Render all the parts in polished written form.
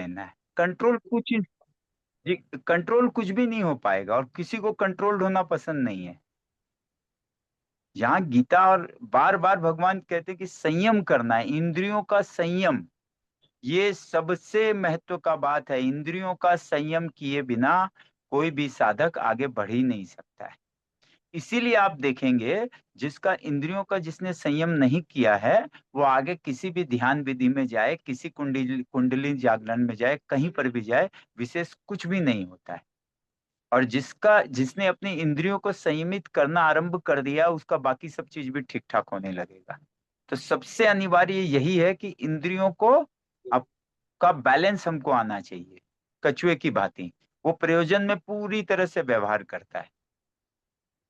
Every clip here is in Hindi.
लेना है। कंट्रोल कुछ जी, कंट्रोल कुछ भी नहीं हो पाएगा और किसी को कंट्रोल्ड होना पसंद नहीं है। यहाँ गीता और बार बार भगवान कहते हैं कि संयम करना है, इंद्रियों का संयम। ये सबसे महत्व का बात है। इंद्रियों का संयम किए बिना कोई भी साधक आगे बढ़ ही नहीं सकता है। इसीलिए आप देखेंगे, जिसका इंद्रियों का जिसने संयम नहीं किया है, वो आगे किसी भी ध्यान विधि में जाए, किसी कुंडली कुंडली जागरण में जाए, कहीं पर भी जाए, विशेष कुछ भी नहीं होता है। और जिसने अपनी इंद्रियों को संयमित करना आरंभ कर दिया, उसका बाकी सब चीज भी ठीक ठाक होने लगेगा। तो सबसे अनिवार्य यही है कि इंद्रियों को का बैलेंस हमको आना चाहिए। कछुए की भांति वो प्रयोजन में पूरी तरह से व्यवहार करता है,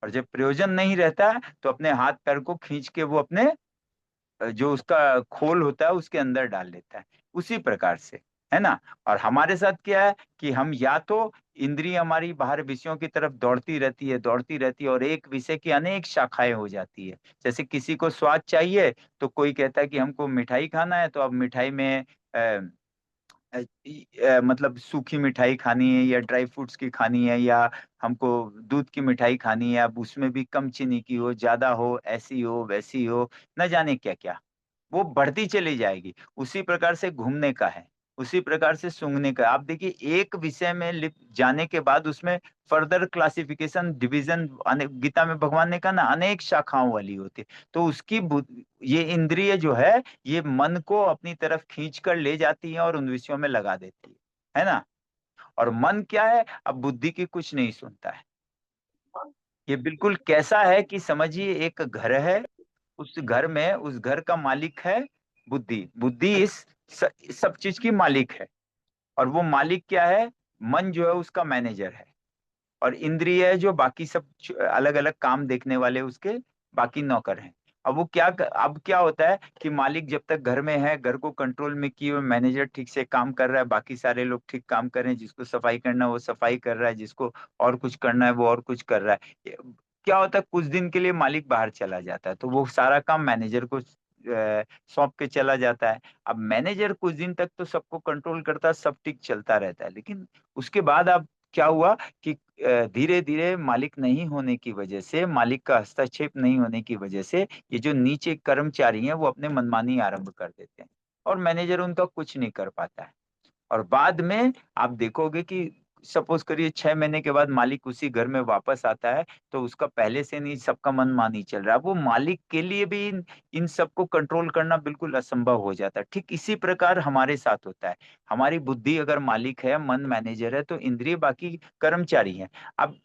और जब प्रयोजन नहीं रहता है तो अपने हाथ पैर को खींच के वो अपने जो उसका खोल होता है उसके अंदर डाल लेता है। उसी प्रकार से, है ना। और हमारे साथ क्या है कि हम या तो इंद्रिय हमारी बाहर विषयों की तरफ दौड़ती रहती है और एक विषय की अनेक शाखाएं हो जाती है। जैसे किसी को स्वाद चाहिए तो कोई कहता है कि हमको मिठाई खाना है, तो अब मिठाई में मतलब सूखी मिठाई खानी है या ड्राई फ्रूट्स की खानी है, या हमको दूध की मिठाई खानी है, अब उसमें भी कम चीनी की हो, ज्यादा हो, ऐसी हो वैसी हो, न जाने क्या क्या। वो बढ़ती चली जाएगी। उसी प्रकार से घूमने का है, उसी प्रकार से सूंघने का। आप देखिए, एक विषय में लिप जाने के बाद उसमें फर्दर क्लासिफिकेशन डिवीजन, गीता में भगवान ने कहा ना, अनेक शाखाओं वाली होती है। तो ये इंद्रिय जो है, ये मन को अपनी तरफ खींच कर ले जाती है और उन विषयों में लगा देती है ना। और मन क्या है, अब बुद्धि की कुछ नहीं सुनता है। ये बिल्कुल कैसा है कि समझिए, एक घर है, उस घर में उस घर का मालिक है बुद्धि। बुद्धि सब चीज की मालिक है। और वो मालिक क्या है, मन जो है उसका मैनेजर है। और इंद्रिय है जो बाकी सब अलग अलग काम देखने वाले उसके बाकी नौकर हैं। अब क्या होता है कि मालिक जब तक घर में है, घर को कंट्रोल में किए हुए मैनेजर ठीक से काम कर रहा है, बाकी सारे लोग ठीक काम कर रहे हैं, जिसको सफाई करना है वो सफाई कर रहा है, जिसको और कुछ करना है वो और कुछ कर रहा है। क्या होता है, कुछ दिन के लिए मालिक बाहर चला जाता है तो वो सारा काम मैनेजर को सौंप के चला जाता है। अब मैनेजर कुछ दिन तक तो सबको कंट्रोल करता है, सब ठीक चलता रहता है, लेकिन उसके बाद अब क्या हुआ कि धीरे धीरे मालिक नहीं होने की वजह से, मालिक का हस्तक्षेप नहीं होने की वजह से, ये जो नीचे कर्मचारी हैं वो अपने मनमानी आरंभ कर देते हैं और मैनेजर उनका कुछ नहीं कर पाता है। और बाद में आप देखोगे कि सपोज करिए 6 महीने के बाद मालिक उसी घर में वापस आता है, तो उसका पहले से नहीं, सबका मनमानी चल रहा है। वो मालिक के लिए भी इन सबको कंट्रोल करना बिल्कुल असंभव हो जाता है। ठीक इसी प्रकार हमारे साथ होता है। हमारी बुद्धि अगर मालिक है, मन मैनेजर है, तो इंद्रिय बाकी कर्मचारी हैं। अब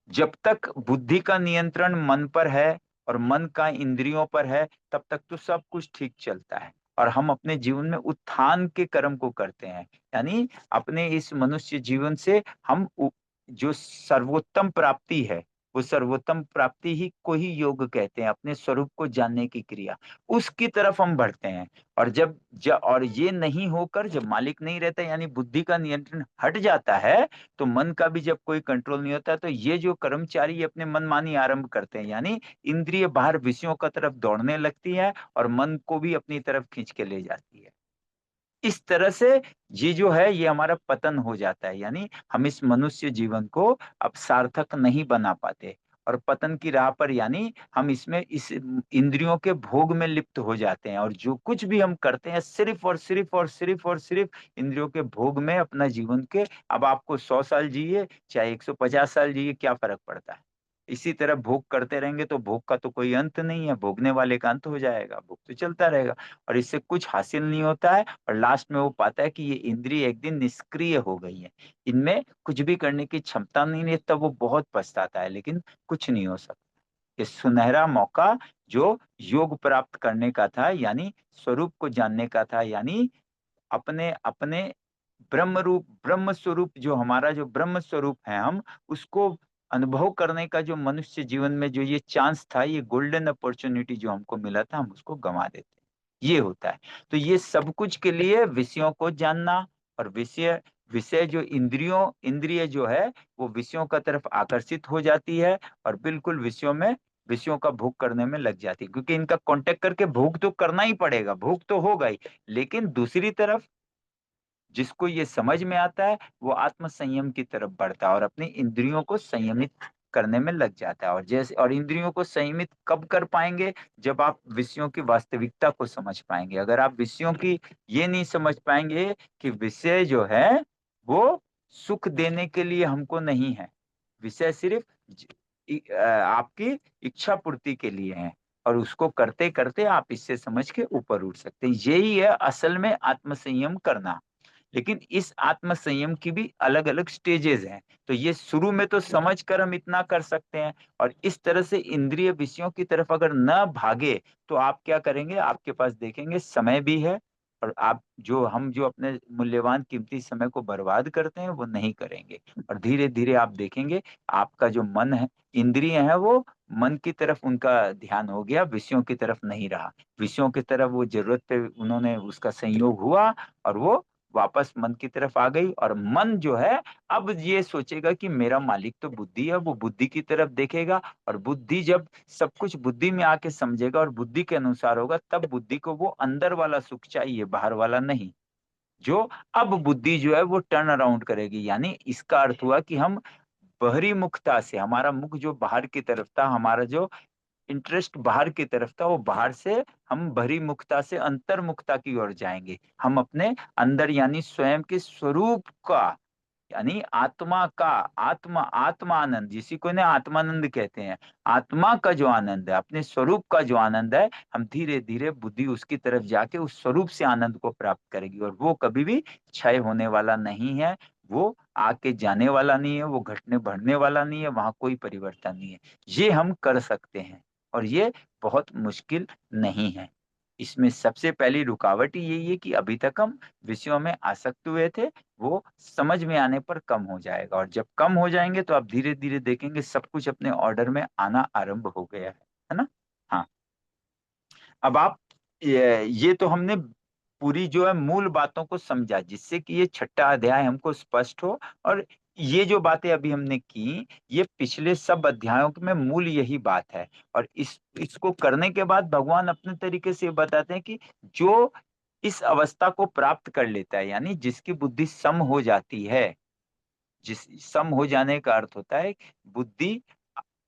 जब तक बुद्धि का नियंत्रण मन पर है और मन का इंद्रियों पर है, तब तक तो सब कुछ ठीक चलता है और हम अपने जीवन में उत्थान के कर्म को करते हैं। यानी अपने इस मनुष्य जीवन से हम जो सर्वोत्तम प्राप्ति है, वो सर्वोत्तम प्राप्ति ही को ही योग कहते हैं, अपने स्वरूप को जानने की क्रिया, उसकी तरफ हम बढ़ते हैं। और और ये नहीं होकर जब मालिक नहीं रहता, यानी बुद्धि का नियंत्रण हट जाता है, तो मन का भी जब कोई कंट्रोल नहीं होता, तो ये जो कर्मचारी अपने मनमानी आरंभ करते हैं, यानी इंद्रिय बाहर विषयों का तरफ दौड़ने लगती है और मन को भी अपनी तरफ खींच के ले जाती है। इस तरह से ये जो है, ये हमारा पतन हो जाता है। यानी हम इस मनुष्य जीवन को अब सार्थक नहीं बना पाते और पतन की राह पर, यानी हम इसमें इस इंद्रियों के भोग में लिप्त हो जाते हैं और जो कुछ भी हम करते हैं, सिर्फ और सिर्फ और सिर्फ और सिर्फ इंद्रियों के भोग में अपना जीवन के। अब आपको 100 साल जिए चाहे 150 साल जिए, क्या फर्क पड़ता है। इसी तरह भोग करते रहेंगे तो भोग का तो कोई अंत नहीं है, भोगने वाले का अंत हो जाएगा, भोग तो चलता रहेगा और इससे कुछ हासिल नहीं होता है। और लास्ट में वो पाता है कि ये इंद्रिय एक दिन निष्क्रिय हो गई है, इनमें कुछ भी करने की क्षमता नहीं है, तब वो बहुत पछताता है, लेकिन कुछ नहीं हो सकता। ये सुनहरा मौका जो योग प्राप्त करने का था, यानी स्वरूप को जानने का था, यानी अपने अपने ब्रह्म स्वरूप, जो हमारा जो ब्रह्म स्वरूप है, हम उसको अनुभव करने का जो मनुष्य जीवन में जो ये चांस था, ये गोल्डन अपॉर्चुनिटी जो हमको मिला था, हम उसको गंवा देते हैं। ये होता है। तो ये सब कुछ के लिए विषयों को जानना, और विषय विषय जो इंद्रिय जो है, वो विषयों का तरफ आकर्षित हो जाती है और बिल्कुल विषयों का भोग करने में लग जाती है, क्योंकि इनका कांटेक्ट करके भोग तो करना ही पड़ेगा, भोग तो होगा ही, लेकिन दूसरी तरफ जिसको ये समझ में आता है वो आत्म संयम की तरफ बढ़ता है और अपनी इंद्रियों को संयमित करने में लग जाता है। और इंद्रियों को संयमित कब कर पाएंगे? जब आप विषयों की वास्तविकता को समझ पाएंगे। अगर आप विषयों की ये नहीं समझ पाएंगे कि विषय जो है वो सुख देने के लिए हमको नहीं है, विषय सिर्फ आपकी इच्छा पूर्ति के लिए है, और उसको करते करते आप इससे समझ के ऊपर उठ सकते हैं। यही है असल में आत्म संयम करना। लेकिन इस आत्म संयम की भी अलग अलग स्टेजेस हैं। तो ये शुरू में तो समझ कर हम इतना कर सकते हैं, और इस तरह से इंद्रिय विषयों की तरफ अगर न भागे तो आप क्या करेंगे? आपके पास देखेंगे समय भी है, और आप जो अपने मूल्यवान कीमती समय को बर्बाद करते हैं वो नहीं करेंगे। और धीरे धीरे आप देखेंगे आपका जो मन है, इंद्रिय है, वो मन की तरफ उनका ध्यान हो गया, विषयों की तरफ नहीं रहा। विषयों की तरफ वो जरूरत पे उन्होंने उसका संयोग हुआ, और वो वापस मन की तरफ आ गई। और मन जो है अब ये सोचेगा कि मेरा मालिक तो बुद्धि है, वो बुद्धि की तरफ देखेगा। और बुद्धि जब सब कुछ बुद्धि में आके समझेगा और बुद्धि के अनुसार होगा, तब बुद्धि को वो अंदर वाला सुख चाहिए, बाहर वाला नहीं। जो अब बुद्धि जो है वो टर्न अराउंड करेगी, यानी इसका अर्थ हुआ कि हम बहरी मुखता से, हमारा मुख जो बाहर की तरफ था, हमारा जो इंटरेस्ट बाहर की तरफ था, वो बाहर से हम बहिर्मुखता से अंतर्मुखता की ओर जाएंगे। हम अपने अंदर यानी स्वयं के स्वरूप का, यानी आत्मा का, आत्मा आनंद, जिसी को ने आत्मानंद कहते हैं, आत्मा का जो आनंद है, अपने स्वरूप का जो आनंद है, हम धीरे धीरे बुद्धि उसकी तरफ जाके उस स्वरूप से आनंद को प्राप्त करेगी। और वो कभी भी क्षय होने वाला नहीं है, वो आके जाने वाला नहीं है, वो घटने बढ़ने वाला नहीं है, वहां कोई परिवर्तन नहीं है। ये हम कर सकते हैं, और ये बहुत मुश्किल नहीं है। इसमें सबसे पहली रुकावट ही यही है कि अभी तक हम विषयों में आसक्त हुए थे, वो समझ में आने पर कम हो जाएगा। और जब कम हो जाएंगे तो आप धीरे धीरे देखेंगे सब कुछ अपने ऑर्डर में आना आरंभ हो गया है ना? हाँ। अब आप ये तो हमने पूरी जो है मूल बातों को समझा, जिससे कि ये छठा अध्याय हमको स्पष्ट हो। और ये जो बातें अभी हमने की, ये पिछले सब अध्यायों में मूल यही बात है। और इसको करने के बाद भगवान अपने तरीके से ये बताते हैं कि जो इस अवस्था को प्राप्त कर लेता है, यानी जिसकी बुद्धि सम हो जाती है, जिस सम हो जाने का अर्थ होता है बुद्धि,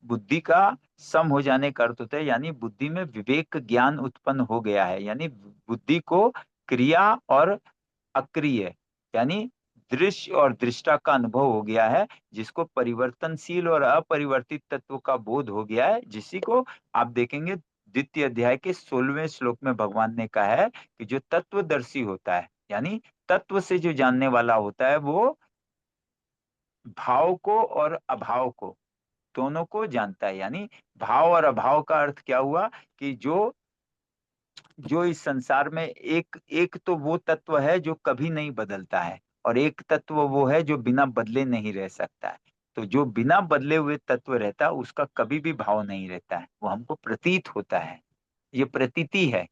बुद्धि का सम हो जाने का अर्थ होता है यानी बुद्धि में विवेक ज्ञान उत्पन्न हो गया है, यानी बुद्धि को क्रिया और अक्रिय, यानी दृश्य और दृष्टा का अनुभव हो गया है, जिसको परिवर्तनशील और अपरिवर्तित तत्व का बोध हो गया है। जिसी को आप देखेंगे द्वितीय अध्याय के 16वें श्लोक में भगवान ने कहा है कि जो तत्वदर्शी होता है, यानी तत्व से जो जानने वाला होता है, वो भाव को और अभाव को दोनों को जानता है। यानी भाव और अभाव का अर्थ क्या हुआ? कि जो जो इस संसार में एक एक तो वो तत्व है जो कभी नहीं बदलता है, और एक तत्व वो है जो बिना बदले नहीं रह सकता है। तो जो बिना बदले हुए तत्व रहता है उसका कभी भी भाव नहीं रहता है, वो हमको प्रतीत होता है, ये प्रतीति है।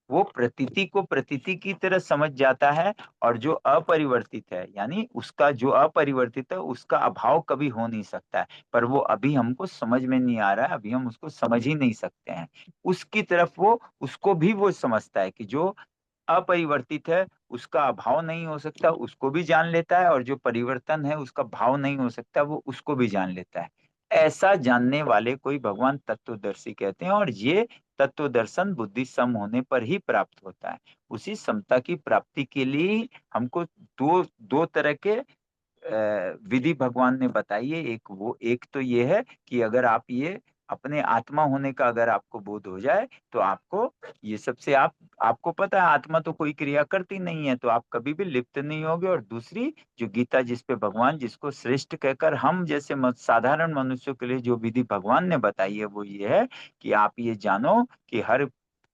वो प्रतीति को प्रतीति की तरह समझ जाता है। और जो अपरिवर्तित है, यानी उसका जो अपरिवर्तित है, उसका अभाव कभी हो नहीं सकता है। पर वो अभी हमको समझ में नहीं आ रहा है, अभी हम उसको समझ ही नहीं सकते हैं। उसकी तरफ वो, उसको भी वो समझता है कि जो अपरिवर्तित है उसका अभाव नहीं हो सकता, उसको भी जान लेता है। और जो परिवर्तन है उसका भाव नहीं हो सकता, वो उसको भी जान लेता है। ऐसा जानने वाले कोई भगवान तत्वदर्शी कहते हैं। और ये तत्व दर्शन बुद्धि सम होने पर ही प्राप्त होता है। उसी समता की प्राप्ति के लिए हमको दो दो तरह के विधि भगवान ने बताई है। एक तो ये है कि अगर आप ये अपने आत्मा होने का अगर आपको बोध हो जाए, तो आपको ये सबसे आपको पता है आत्मा तो कोई क्रिया करती नहीं है, तो आप कभी भी लिप्त नहीं होगे। और दूसरी जो गीता जिस पे भगवान जिसको श्रेष्ठ कहकर हम जैसे साधारण मनुष्यों के लिए जो विधि भगवान ने बताई है, वो ये है कि आप ये जानो कि हर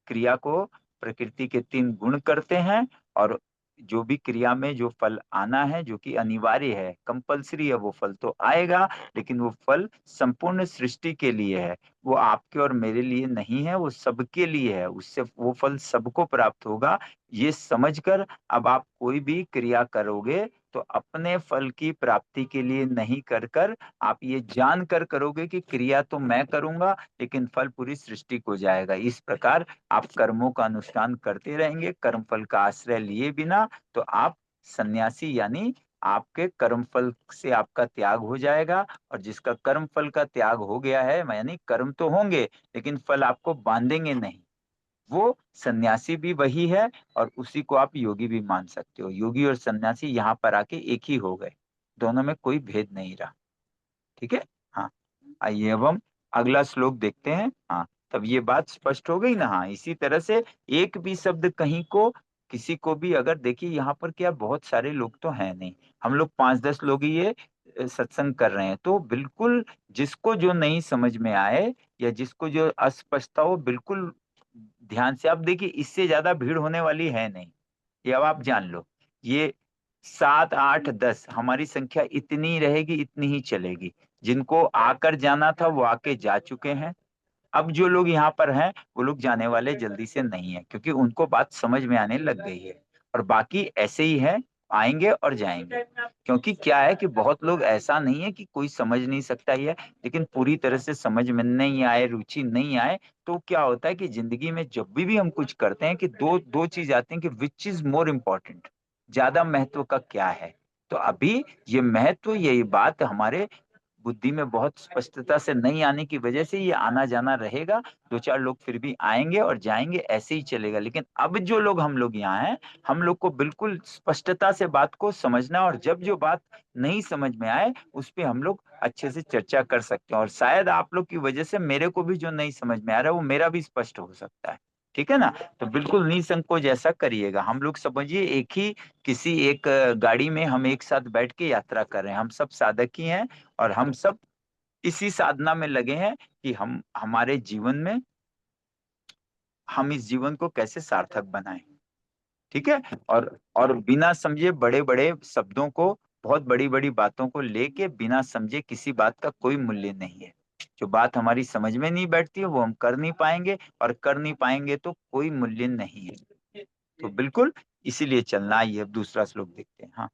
क्रिया को प्रकृति के तीन गुण करते हैं। और जो भी क्रिया में जो फल आना है, जो कि अनिवार्य है, कंपलसरी है, वो फल तो आएगा। लेकिन वो फल संपूर्ण सृष्टि के लिए है, वो आपके और मेरे लिए नहीं है, वो सबके लिए है। उससे वो फल सबको प्राप्त होगा। ये समझकर अब आप कोई भी क्रिया करोगे तो अपने फल की प्राप्ति के लिए नहीं कर कर, आप ये जान कर करोगे कि क्रिया तो मैं करूंगा लेकिन फल पूरी सृष्टि को जाएगा। इस प्रकार आप कर्मों का अनुष्ठान करते रहेंगे, कर्म फल का आश्रय लिए बिना, तो आप सन्यासी यानी आपके कर्म फल से आपका त्याग हो जाएगा, और जिसका कर्म फल का त्याग हो गया है, यानी कर्म तो होंगे लेकिन फल आपको बांधेंगे नहीं, वो सन्यासी भी वही है। और उसी को आप योगी भी मान सकते हो। योगी और सन्यासी यहाँ पर आके एक ही हो गए, दोनों में कोई भेद नहीं रहा। ठीक है। हाँ, आइए अब हम अगला श्लोक देखते हैं। हाँ, तब ये बात स्पष्ट हो गई ना। हाँ, इसी तरह से एक भी शब्द कहीं को, किसी को भी, अगर देखिए यहाँ पर क्या, बहुत सारे लोग तो हैं नहीं, हम लोग 5-10 लोग ही ये सत्संग कर रहे हैं, तो बिल्कुल जिसको जो नहीं समझ में आए या जिसको जो अस्पष्टता हो, बिल्कुल ध्यान से आप देखिए, इससे ज्यादा भीड़ होने वाली है नहीं, ये अब आप जान लो। ये 7, 8, 10 हमारी संख्या इतनी रहेगी, इतनी ही चलेगी। जिनको आकर जाना था वो आके जा चुके हैं। अब जो लोग यहाँ पर हैं वो लोग जाने वाले जल्दी से नहीं है, क्योंकि उनको बात समझ में आने लग गई है। और बाकी ऐसे ही है, आएंगे और जाएंगे। क्योंकि क्या है कि बहुत लोग, ऐसा नहीं है कि कोई समझ नहीं सकता ही है, लेकिन पूरी तरह से समझ में नहीं आए, रुचि नहीं आए, तो क्या होता है कि जिंदगी में जब भी हम कुछ करते हैं, कि दो दो चीज आती हैं, कि विच इज मोर इम्पोर्टेंट, ज्यादा महत्व का क्या है। तो अभी ये महत्व, ये बात हमारे बुद्धि में बहुत स्पष्टता से नहीं आने की वजह से ये आना जाना रहेगा। 2-4 लोग फिर भी आएंगे और जाएंगे, ऐसे ही चलेगा। लेकिन अब जो लोग, हम लोग यहाँ हैं, हम लोग को बिल्कुल स्पष्टता से बात को समझना, और जब जो बात नहीं समझ में आए उस पे हम लोग अच्छे से चर्चा कर सकते हैं। और शायद आप लोग की वजह से मेरे को भी जो नहीं समझ में आ रहा है वो मेरा भी स्पष्ट हो सकता है। ठीक है ना। तो बिल्कुल निसंकोच ऐसा करिएगा। हम लोग समझिए एक ही, किसी एक गाड़ी में हम एक साथ बैठ के यात्रा कर रहे हैं, हम सब साधक ही हैं, और हम सब इसी साधना में लगे हैं कि हम हमारे जीवन में, हम इस जीवन को कैसे सार्थक बनाएं। ठीक है। और बिना समझे बड़े बड़े शब्दों को, बहुत बड़ी बड़ी बातों को लेके बिना समझे किसी बात का कोई मूल्य नहीं है। जो बात हमारी समझ में नहीं बैठती है वो हम कर नहीं पाएंगे, और कर नहीं पाएंगे तो कोई मूल्य नहीं है। तो बिल्कुल इसीलिए चलना ही है। अब दूसरा श्लोक देखते हैं। हाँ।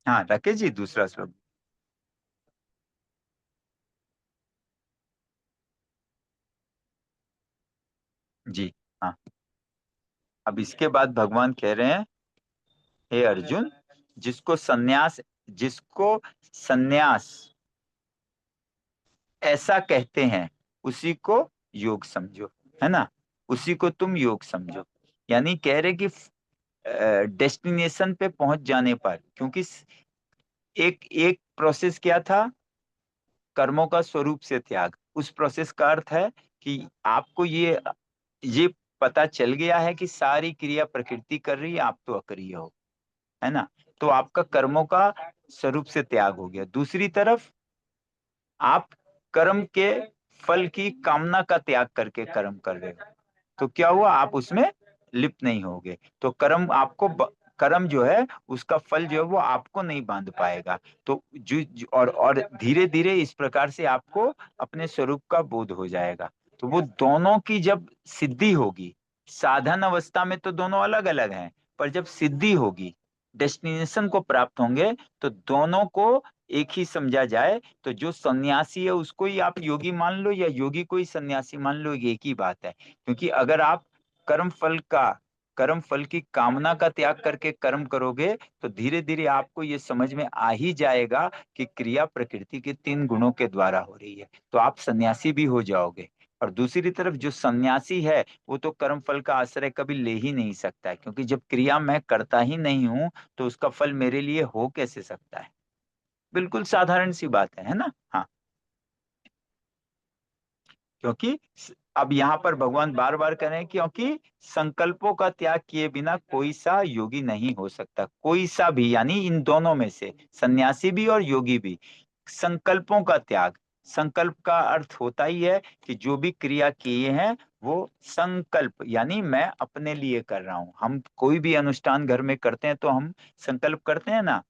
हाँ राकेश जी, दूसरा श्लोक। जी। हाँ, अब इसके बाद भगवान कह रहे हैं, हे अर्जुन, जिसको सन्यास जिसको सन्यास ऐसा कहते हैं, उसी को योग समझो, है ना। उसी को तुम योग समझो। यानी कह रहे कि डेस्टिनेशन पे पहुंच जाने पर, क्योंकि एक एक प्रोसेस क्या था, कर्मों का स्वरूप से त्याग, उस प्रोसेस का अर्थ है कि आपको ये पता चल गया है कि सारी क्रिया प्रकृति कर रही है, आप तो अक्रिय हो, है ना। तो आपका कर्मों का स्वरूप से त्याग हो गया। दूसरी तरफ आप कर्म के फल की कामना का त्याग करके कर्म कर रहे हो, तो क्या हुआ, आप उसमें लिप्त नहीं होगे। तो कर्म जो है उसका फल जो है वो आपको नहीं बांध पाएगा। तो और धीरे धीरे इस प्रकार से आपको अपने स्वरूप का बोध हो जाएगा। तो वो दोनों की जब सिद्धि होगी, साधन अवस्था में तो दोनों अलग अलग हैं, पर जब सिद्धि होगी, डेस्टिनेशन को प्राप्त होंगे, तो दोनों को एक ही समझा जाए। तो जो सन्यासी है उसको ही आप योगी मान लो, या योगी को ही सन्यासी मान लो, ये एक ही बात है। क्योंकि अगर आप कर्म फल का कर्म फल की कामना का त्याग करके कर्म करोगे, तो धीरे धीरे आपको ये समझ में आ ही जाएगा कि क्रिया प्रकृति के 3 गुणों के द्वारा हो रही है, तो आप सन्यासी भी हो जाओगे। और दूसरी तरफ जो सन्यासी है वो तो कर्म फल का आश्रय कभी ले ही नहीं सकता है, क्योंकि जब क्रिया मैं करता ही नहीं हूं तो उसका फल मेरे लिए हो कैसे सकता है। बिल्कुल साधारण सी बात है ना। हाँ, क्योंकि अब यहाँ पर भगवान बार बार कह रहे हैं, क्योंकि संकल्पों का त्याग किए बिना कोई सा योगी नहीं हो सकता, कोई सा भी, यानी इन दोनों में से सन्यासी भी और योगी भी। संकल्पों का त्याग, संकल्प का अर्थ होता ही है कि जो भी क्रिया किए हैं वो संकल्प, यानी मैं अपने लिए कर रहा हूं। हम कोई भी अनुष्ठान घर में करते हैं तो हम संकल्प करते हैं ना।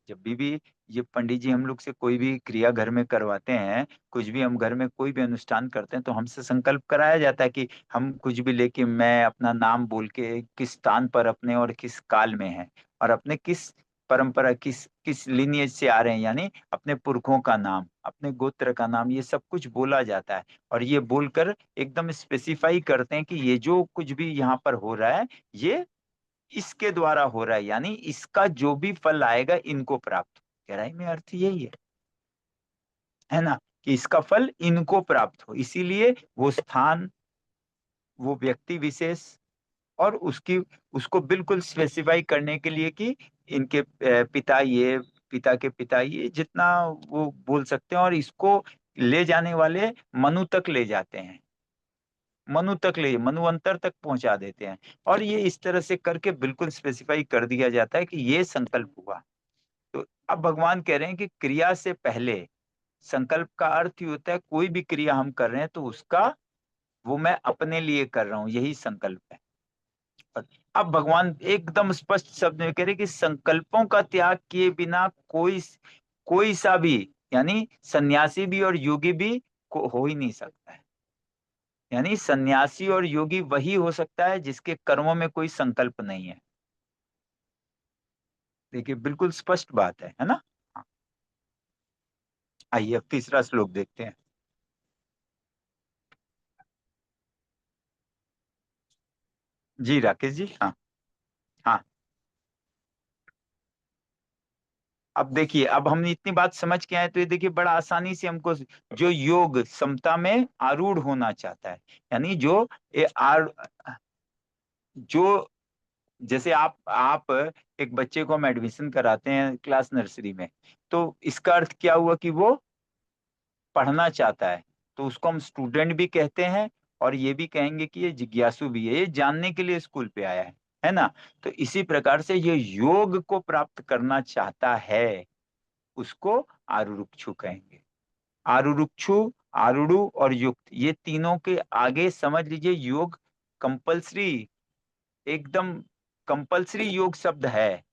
जब भी ये पंडित जी हम लोग से कोई भी क्रिया घर में करवाते हैं, कुछ भी हम घर में कोई भी अनुष्ठान करते हैं, तो हमसे संकल्प कराया जाता है कि हम कुछ भी लेके, मैं अपना नाम बोल के किस स्थान पर अपने और किस काल में है, और अपने किस परंपरा किस किस लिनिएज से आ रहे हैं, यानी अपने पुरखों का नाम, अपने गोत्र का नाम, ये सब कुछ बोला जाता है। और ये बोलकर एकदम स्पेसिफाई करते हैं कि ये जो कुछ भी यहाँ पर हो रहा है, ये इसके द्वारा हो रहा है, यानी इसका जो भी फल आएगा इनको प्राप्त। गहराई में अर्थ यही है ना, कि इसका फल इनको प्राप्त हो। इसीलिए वो स्थान, वो व्यक्ति विशेष, और उसकी उसको बिल्कुल स्पेसिफाई करने के लिए कि इनके पिता ये, पिता के पिता ये, जितना वो बोल सकते हैं। और इसको ले जाने वाले मनु तक ले जाते हैं, मनु तक ले, मनुवंतर तक पहुंचा देते हैं। और ये इस तरह से करके बिल्कुल स्पेसिफाई कर दिया जाता है कि ये संकल्प हुआ। तो अब भगवान कह रहे हैं कि क्रिया से पहले संकल्प का अर्थ ही होता है कोई भी क्रिया हम कर रहे हैं तो उसका, वो मैं अपने लिए कर रहा हूं, यही संकल्प है। अब भगवान एकदम स्पष्ट शब्द में कह रहे कि संकल्पों का त्याग किए बिना कोई कोई सा भी, यानी सन्यासी भी और योगी भी को हो ही नहीं सकता है। यानी सन्यासी और योगी वही हो सकता है जिसके कर्मों में कोई संकल्प नहीं है। देखिए बिल्कुल स्पष्ट बात है ना। हाँ, आइए अब तीसरा श्लोक देखते हैं। जी राकेश जी, हाँ। हाँ, अब देखिए, अब हमने इतनी बात समझ के आए तो ये देखिए बड़ा आसानी से हमको, जो योग समता में आरूढ़ होना चाहता है, यानी जो ये जो, जैसे आप एक बच्चे को हम एडमिशन कराते हैं क्लास नर्सरी में, तो इसका अर्थ क्या हुआ कि वो पढ़ना चाहता है, तो उसको हम स्टूडेंट भी कहते हैं। और ये भी कहेंगे कि ये जिज्ञासु भी है, ये जानने के लिए स्कूल पे आया है ना। तो इसी प्रकार से ये योग को प्राप्त करना चाहता है, उसको आरुरुक्षु कहेंगे। आरुरुक्षु, आरुरु और युक्त, ये तीनों के आगे समझ लीजिए योग कंपलसरी, एकदम कंपलसरी योग शब्द है।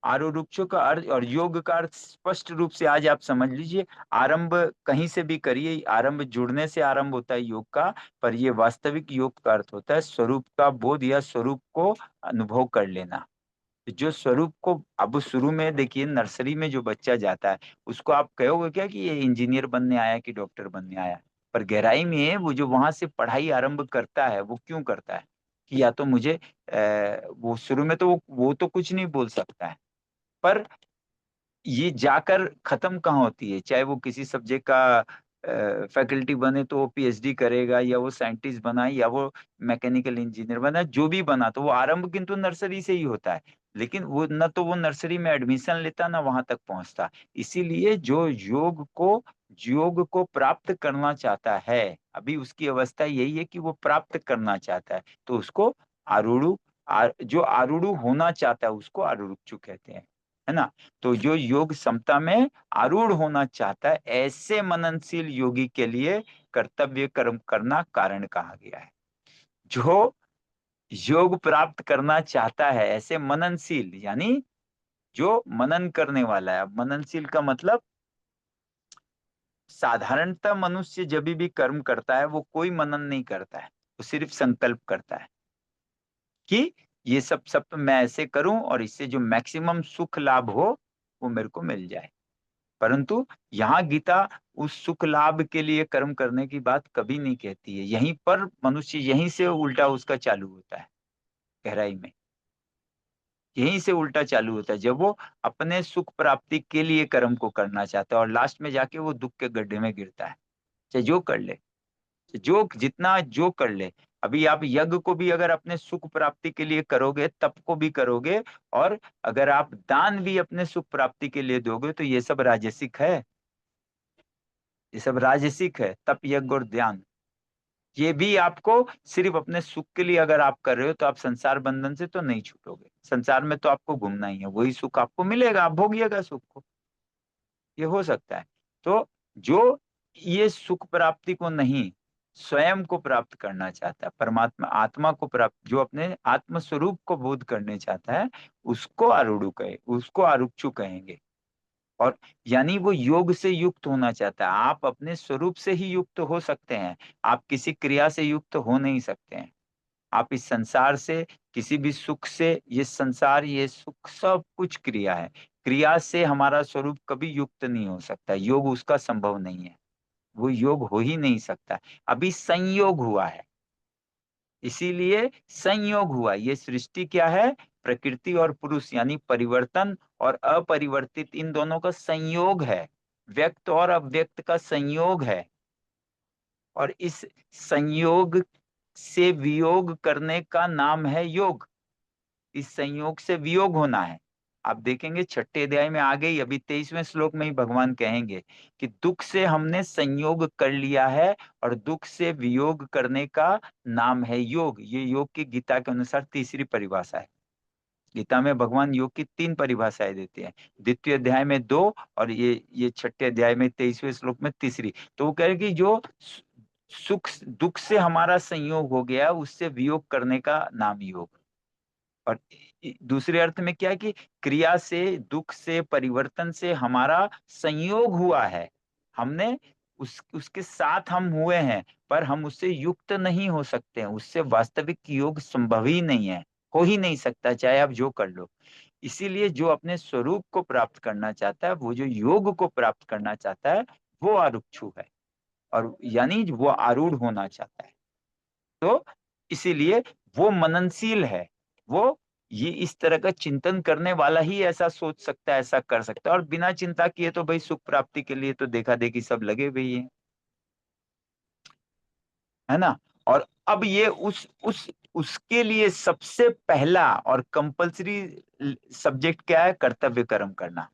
आरुरुक्षु का अर्थ और योग का अर्थ स्पष्ट रूप से आज आप समझ लीजिए। आरंभ कहीं से भी करिए, आरंभ जुड़ने से आरंभ होता है योग का, पर ये वास्तविक योग का अर्थ होता है स्वरूप का बोध या स्वरूप को अनुभव कर लेना। जो स्वरूप को, अब शुरू में देखिए नर्सरी में जो बच्चा जाता है, उसको आप कहोगे क्या कि ये इंजीनियर बनने आया कि डॉक्टर बनने आया। पर गहराई में वो जो वहां से पढ़ाई आरंभ करता है, वो क्यों करता है कि या तो मुझे वो शुरू में तो वो तो कुछ नहीं बोल सकता है, पर ये जाकर खत्म कहाँ होती है। चाहे वो किसी सब्जेक्ट का फैकल्टी बने तो वो पीएचडी करेगा, या वो साइंटिस्ट बना, या वो मैकेनिकल इंजीनियर बना, जो भी बना, तो वो आरंभ किंतु नर्सरी से ही होता है। लेकिन वो न तो वो नर्सरी में एडमिशन लेता, ना वहां तक पहुंचता। इसीलिए जो योग को प्राप्त करना चाहता है, अभी उसकी अवस्था यही है कि वो प्राप्त करना चाहता है, तो उसको आरूढ़, जो आरूढ़ होना चाहता है उसको आरूढ़ कहते हैं, है ना। तो जो योग समता में आरूढ़ होना चाहता है, ऐसे मननशील योगी के लिए कर्तव्य कर्म करना कारण कहा गया है। जो योग प्राप्त करना चाहता है, ऐसे मननशील, यानी जो मनन करने वाला है। अब मननशील का मतलब, साधारणतः मनुष्य जब भी कर्म करता है वो कोई मनन नहीं करता है, वो सिर्फ संकल्प करता है कि ये सब मैं ऐसे करूं और इससे जो मैक्सिमम सुख लाभ हो वो मेरे को मिल जाए। परंतु यहाँ गीता उस सुख लाभ के लिए कर्म करने की बात कभी नहीं कहती है। यहीं पर मनुष्य, यहीं से उल्टा उसका चालू होता है गहराई में, यहीं से उल्टा चालू होता है जब वो अपने सुख प्राप्ति के लिए कर्म को करना चाहता है, और लास्ट में जाके वो दुख के गड्ढे में गिरता है। चाहे जो कर ले, जो जितना जो कर ले। अभी आप यज्ञ को भी अगर अपने सुख प्राप्ति के लिए करोगे, तप को भी करोगे, और अगर आप दान भी अपने सुख प्राप्ति के लिए दोगे, तो ये सब राजसिक है। ये सब राजसिक है, तप यज्ञ और ध्यान। ये भी आपको सिर्फ अपने सुख के लिए अगर आप कर रहे हो, तो आप संसार बंधन से तो नहीं छूटोगे। संसार में तो आपको घूमना ही है, वही सुख आपको मिलेगा, आप भोगिएगा सुख को। ये हो सकता है। तो जो ये सुख प्राप्ति को नहीं, स्वयं को प्राप्त करना चाहता है, परमात्मा आत्मा को प्राप्त, जो अपने आत्म स्वरूप को बोध करने चाहता है, उसको आरूढ़ कहे, उसको आरुक्षु कहेंगे। और यानी वो योग से युक्त होना चाहता है। आप अपने स्वरूप से ही युक्त हो सकते हैं, आप किसी क्रिया से युक्त हो नहीं सकते हैं। आप इस संसार से, किसी भी सुख से, ये संसार, ये सुख सब कुछ क्रिया है। क्रिया से हमारा स्वरूप कभी युक्त नहीं हो सकता, योग उसका संभव नहीं है, वो योग हो ही नहीं सकता। अभी संयोग हुआ है, इसीलिए संयोग हुआ। ये सृष्टि क्या है? प्रकृति और पुरुष यानी परिवर्तन और अपरिवर्तित, इन दोनों का संयोग है, व्यक्त और अव्यक्त का संयोग है। और इस संयोग से वियोग करने का नाम है योग। इस संयोग से वियोग होना है। आप देखेंगे छठे अध्याय में आ गई, अभी 23वें श्लोक में ही भगवान कहेंगे कि दुख से हमने संयोग कर लिया है, और दुख से वियोग करने का नाम है योग। ये योग की गीता के अनुसार तीसरी परिभाषा है। गीता में भगवान योग की 3 परिभाषाएं देते हैं, द्वितीय अध्याय में 2, और ये छठे अध्याय में 23वें श्लोक में तीसरी। तो वो कह रहे कि जो सुख दुख से हमारा संयोग हो गया, उससे वियोग करने का नाम योग। और दूसरे अर्थ में क्या है कि क्रिया से, दुख से, परिवर्तन से हमारा संयोग हुआ है, हमने उसके साथ हम हुए हैं, पर हम उससे युक्त नहीं हो सकते हैं, उससे वास्तविक योग संभव ही नहीं है, हो ही नहीं सकता, चाहे आप जो कर लो। इसीलिए जो अपने स्वरूप को प्राप्त करना चाहता है, वो जो योग को प्राप्त करना चाहता है, वो आरुक्षु है, और यानी वो आरूढ़ होना चाहता है। तो इसीलिए वो मननशील है, वो ये इस तरह का चिंतन करने वाला ही ऐसा सोच सकता है, ऐसा कर सकता है। और बिना चिंता किए तो भाई सुख प्राप्ति के लिए तो देखा देखी सब लगे हुए ही हैं, है ना। और अब ये उस उसके लिए सबसे पहला और कंपलसरी सब्जेक्ट क्या है? कर्तव्य कर्म करना।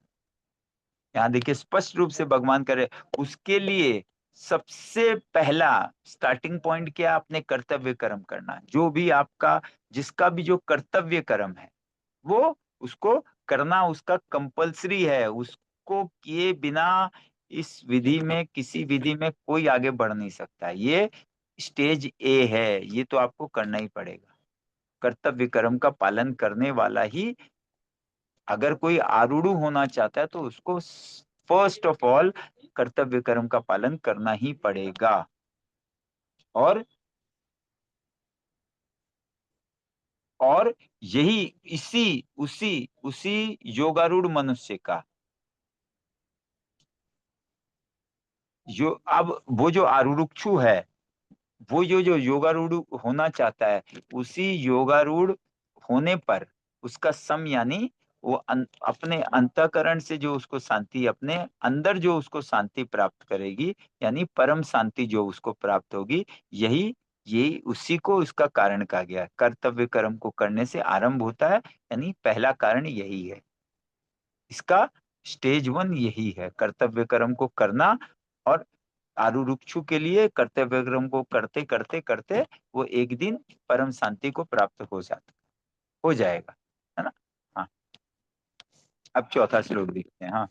यहाँ देखिए स्पष्ट रूप से भगवान करे, उसके लिए सबसे पहला स्टार्टिंग पॉइंट क्या है? अपने कर्तव्य कर्म करना। जो भी आपका, जिसका भी जो कर्तव्य कर्म है, वो उसको करना उसका कंपलसरी है। उसको किए बिना इस विधि में, किसी विधि में कोई आगे बढ़ नहीं सकता। ये स्टेज ए है, ये तो आपको करना ही पड़ेगा। कर्तव्य कर्म का पालन करने वाला ही, अगर कोई आरूढ़ होना चाहता है तो उसको फर्स्ट ऑफ ऑल कर्तव्य कर्म का पालन करना ही पड़ेगा। और और यही, इसी उसी उसी योगारूढ़ मनुष्य का, जो अब वो जो आरुरुक्षु है, वो जो जो योगारूढ़ होना चाहता है, उसी योगारूढ़ होने पर उसका सम यानी वो अपने अंतःकरण से जो उसको शांति, अपने अंदर जो उसको शांति प्राप्त करेगी, यानी परम शांति जो उसको प्राप्त होगी, यही यही उसी को उसका कारण कहा गया है। कर्तव्य कर्म को करने से आरंभ होता है, यानी पहला कारण यही है। इसका स्टेज 1 यही है, कर्तव्य कर्म को करना। और आरुरुक्षु के लिए कर्तव्य कर्म को करते करते करते वो एक दिन परम शांति को प्राप्त हो जाएगा, है ना। हाँ, अब चौथा श्लोक देखते हैं। हाँ,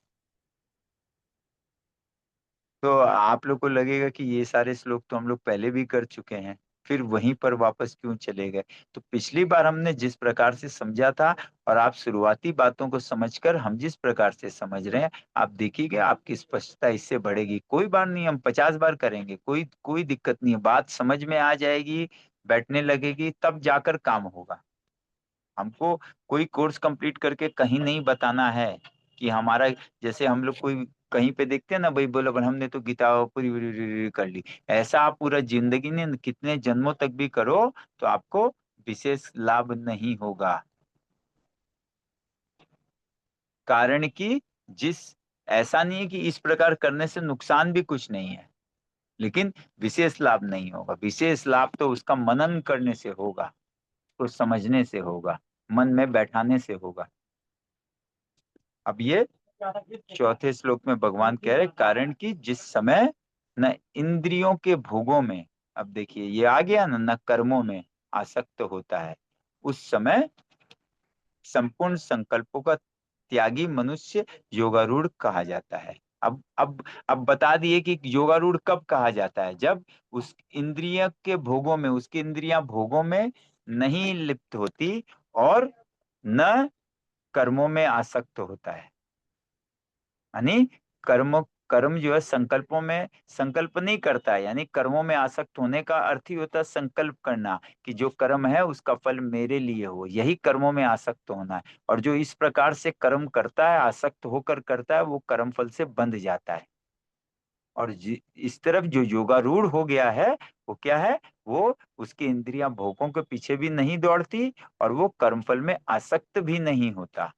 तो आप लोग को लगेगा कि ये सारे श्लोक तो हम लोग पहले भी कर चुके हैं, फिर वहीं पर वापस क्यों चले गए? तो पिछली बार हमने जिस प्रकार से समझा था, और आप शुरुआती बातों को समझकर हम जिस प्रकार से समझ रहे हैं, आप देखिएगा आपकी स्पष्टता इससे बढ़ेगी। कोई बार नहीं, हम 50 बार करेंगे, कोई कोई दिक्कत नहीं है, बात समझ में आ जाएगी, बैठने लगेगी, तब जाकर काम होगा। हमको कोई कोर्स कंप्लीट करके कहीं नहीं बताना है कि हमारा, जैसे हम लोग कोई कहीं पे देखते हैं ना भाई, बोलो हमने तो गीता पूरी पूरी पूरी कर ली, ऐसा आप पूरा जिंदगी ने कितने जन्मों तक भी करो तो आपको विशेष लाभ नहीं होगा। कारण कि जिस ऐसा नहीं है कि इस प्रकार करने से नुकसान भी कुछ नहीं है, लेकिन विशेष लाभ नहीं होगा। विशेष लाभ तो उसका मनन करने से होगा, तो समझने से होगा, मन में बैठाने से होगा। अब ये चौथे श्लोक में भगवान कह रहे, कारण कि जिस समय न इंद्रियों के भोगों में, अब देखिए ये आ गया ना, न कर्मों में आसक्त होता है, उस समय संपूर्ण संकल्पों का त्यागी मनुष्य योगारूढ़ कहा जाता है। अब बता दिए कि योगारूढ़ कब कहा जाता है? जब उस इंद्रिय के भोगों में, उसकी इंद्रियां भोगों में नहीं लिप्त होती, और न कर्मों में आसक्त होता है, यानी कर्म कर्म जो है संकल्पों में संकल्प नहीं करता है, यानी कर्मों में आसक्त होने का अर्थ ही होता है संकल्प करना, कि जो कर्म है उसका फल मेरे लिए हो, यही कर्मों में आसक्त होना है। और जो इस प्रकार से कर्म करता है, आसक्त होकर करता है, वो कर्म फल से बंध जाता है। और इस तरफ जो योगारूढ़ हो गया है, वो क्या है, वो उसकी इंद्रियां भोगों के पीछे भी नहीं दौड़ती, और वो कर्मफल में आसक्त भी नहीं होता।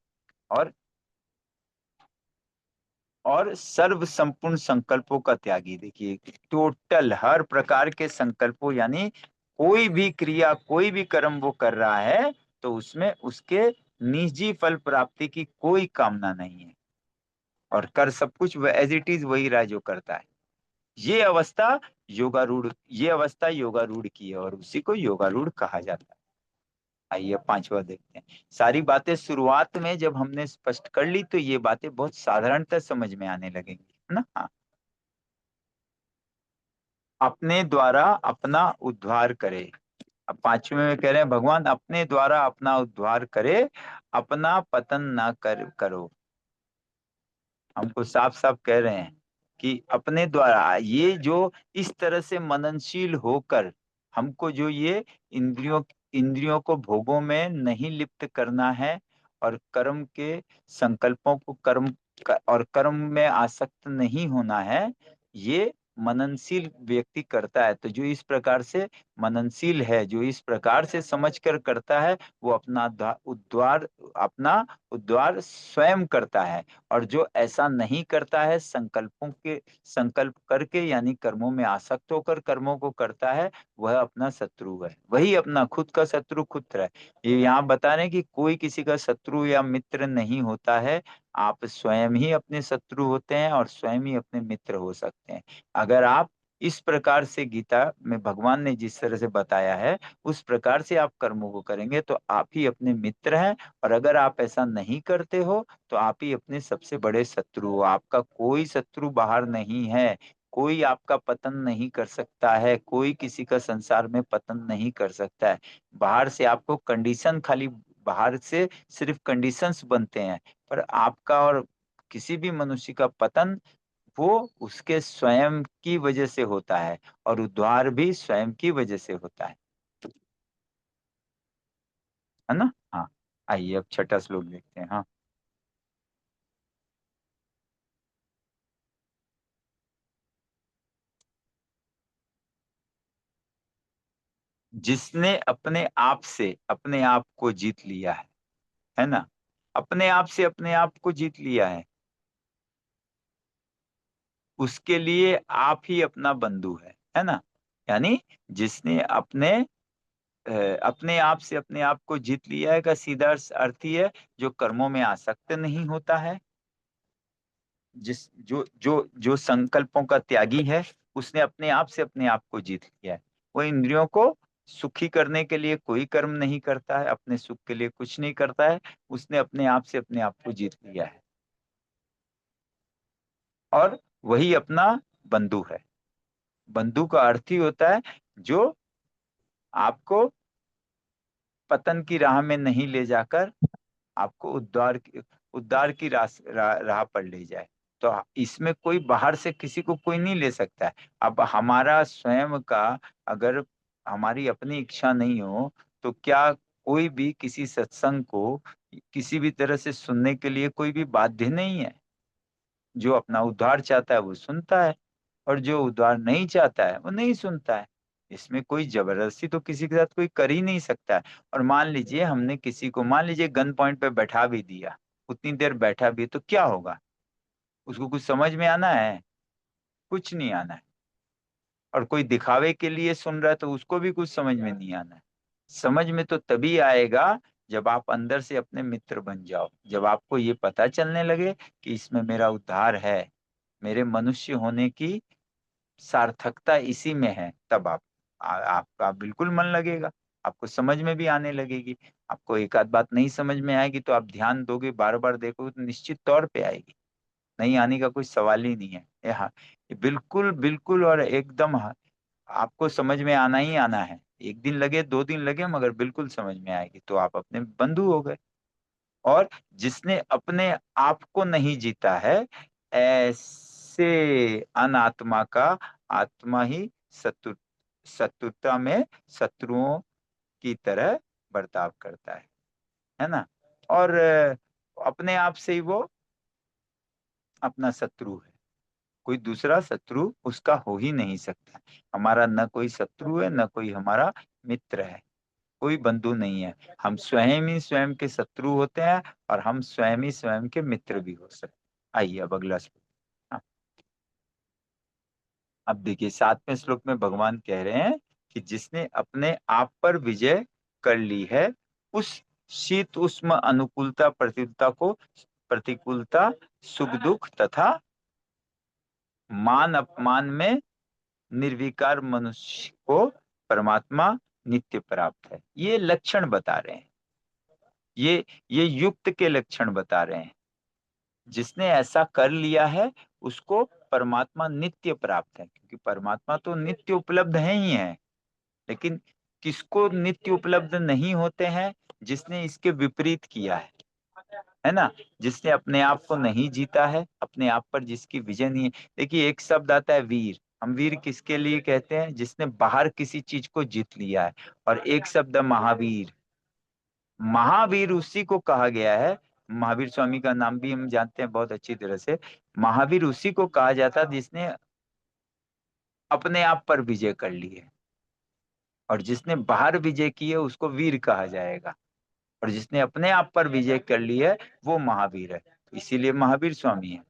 और सर्व संपूर्ण संकल्पों का त्यागी, देखिए टोटल हर प्रकार के संकल्पों, यानी कोई भी क्रिया कोई भी कर्म वो कर रहा है, तो उसमें उसके निजी फल प्राप्ति की कोई कामना नहीं है, और कर सब कुछ एज इट इज वही रहा जो करता है। ये अवस्था ये अवस्था योगारूढ़ की है, और उसी को योगारूढ़ कहा जाता है। आइए पांचवा देखते हैं। सारी बातें शुरुआत में जब हमने स्पष्ट कर ली, तो ये बातें बहुत साधारणतः समझ में आने लगेंगी, है ना। हाँ। अपने द्वारा अपना उद्धार करे। अब पांचवे में कह रहे हैं भगवान अपने द्वारा अपना उद्धार करे, अपना पतन ना करो। हमको साफ साफ कह रहे हैं कि अपने द्वारा ये जो इस तरह से मननशील होकर हमको जो ये इंद्रियों इंद्रियों को भोगों में नहीं लिप्त करना है, और कर्म के संकल्पों को और कर्म में आसक्त नहीं होना है, ये मननशील व्यक्ति करता है। तो जो इस प्रकार से मननशील है, जो इस प्रकार से समझकर करता है, वो अपना उद्धार स्वयं करता है। और जो ऐसा नहीं करता है, संकल्प करके यानी कर्मों में आसक्त होकर कर्मों को करता है, वह अपना शत्रु है, वही अपना खुद का शत्रु खुद है। ये यहाँ बता रहे हैं कि कोई किसी का शत्रु या मित्र नहीं होता है, आप स्वयं ही अपने शत्रु होते हैं और स्वयं ही अपने मित्र हो सकते हैं। अगर आप इस प्रकार से गीता में भगवान ने जिस तरह से बताया है, उस प्रकार से आप कर्मों को करेंगे, तो आप ही अपने मित्र हैं। और अगर आप ऐसा नहीं करते हो, तो आप ही अपने सबसे बड़े शत्रु हो। आपका कोई शत्रु बाहर नहीं है, कोई आपका पतन नहीं कर सकता है, कोई किसी का संसार में पतन नहीं कर सकता है। बाहर से आपको कंडीशन खाली बाहर से सिर्फ कंडीशंस बनते हैं, पर आपका और किसी भी मनुष्य का पतन वो उसके स्वयं की वजह से होता है, और उद्धार भी स्वयं की वजह से होता है ना। हाँ। आइए अब छठा श्लोक देखते हैं। हाँ। जिसने अपने आप से अपने आप को जीत लिया है ना, अपने आप से अपने आप को जीत लिया उसके लिए आप ही अपना बंधु है ना। यानी जिसने अपने आप से अपने आप को जीत लिया है का सीधा अर्थ ही है, जो कर्मों में आसक्त नहीं होता है, जिस जो जो जो संकल्पों का त्यागी है, उसने अपने आप से अपने आप को जीत लिया है। वो इंद्रियों को सुखी करने के लिए कोई कर्म नहीं करता है, अपने सुख के लिए कुछ नहीं करता है, उसने अपने आप से अपने आप को जीत लिया है। और वही अपना बंधु है। बंधु का अर्थ ही होता है जो आपको पतन की राह में नहीं ले जाकर आपको उद्धार की राह पर ले जाए। तो इसमें कोई बाहर से किसी को कोई नहीं ले सकता है। अब हमारा स्वयं का अगर हमारी अपनी इच्छा नहीं हो, तो क्या कोई भी किसी सत्संग को किसी भी तरह से सुनने के लिए कोई भी बाध्य नहीं है। जो अपना उद्धार चाहता है वो सुनता है, और जो उद्धार नहीं चाहता है वो नहीं सुनता है। इसमें कोई जबरदस्ती तो किसी के साथ कोई कर ही नहीं सकता है। और मान लीजिए हमने किसी को मान लीजिए गन पॉइंट पे बैठा भी दिया, उतनी देर बैठा भी, तो क्या होगा, उसको कुछ समझ में आना है? कुछ नहीं आना है। और कोई दिखावे के लिए सुन रहा है, तो उसको भी कुछ समझ में नहीं आना है। समझ में तो तभी आएगा जब आप अंदर से अपने मित्र बन जाओ, जब आपको ये पता चलने लगे कि इसमें मेरा उद्धार है, मेरे मनुष्य होने की सार्थकता इसी में है, तब आपका बिल्कुल मन लगेगा, आपको समझ में भी आने लगेगी। आपको एक आध बात नहीं समझ में आएगी, तो आप ध्यान दोगे, बार बार देखोगे, तो निश्चित तौर पे आएगी। नहीं आने का कोई सवाल ही नहीं है। हाँ, ये बिल्कुल बिल्कुल और एकदम आपको समझ में आना ही आना है। एक दिन लगे, दो दिन लगे, मगर बिल्कुल समझ में आएगी, तो आप अपने बंधु हो गए। और जिसने अपने आप को नहीं जीता है, ऐसे ऐसे अनात्मा का आत्मा ही शत्रुता में शत्रुओं की तरह बर्ताव करता है ना। और अपने आप से ही वो अपना शत्रु है। कोई दूसरा शत्रु उसका हो ही नहीं सकता। हमारा न कोई शत्रु है, न कोई हमारा मित्र है, कोई बंधु नहीं है। हम स्वयं ही स्वयं के शत्रु होते हैं और हम स्वयं ही स्वयं के मित्र भी हो सकते हैं। आइए अब अगला श्लोक। हाँ, अब देखिए 7वें श्लोक में भगवान कह रहे हैं कि जिसने अपने आप पर विजय कर ली है, उस शीत उष्ण अनुकूलता प्रतिकूलता सुख दुख तथा मान अपमान में निर्विकार मनुष्य को परमात्मा नित्य प्राप्त है। ये लक्षण बता रहे हैं, ये युक्त के लक्षण बता रहे हैं। जिसने ऐसा कर लिया है उसको परमात्मा नित्य प्राप्त है, क्योंकि परमात्मा तो नित्य उपलब्ध है ही है। लेकिन किसको नित्य उपलब्ध नहीं होते हैं? जिसने इसके विपरीत किया है ना। जिसने अपने आप को नहीं जीता है, अपने आप पर जिसकी विजय नहीं है। देखिए एक शब्द आता है वीर। हम वीर किसके लिए कहते हैं? जिसने बाहर किसी चीज को जीत लिया है। और एक शब्द है महावीर। महावीर उसी को कहा गया है। महावीर स्वामी का नाम भी हम जानते हैं बहुत अच्छी तरह से। महावीर उसी को कहा जाता है जिसने अपने आप पर विजय कर ली है। और जिसने बाहर विजय की है उसको वीर कहा जाएगा। और जिसने अपने आप पर विजय कर ली है वो महावीर है। इसीलिए महावीर स्वामी है।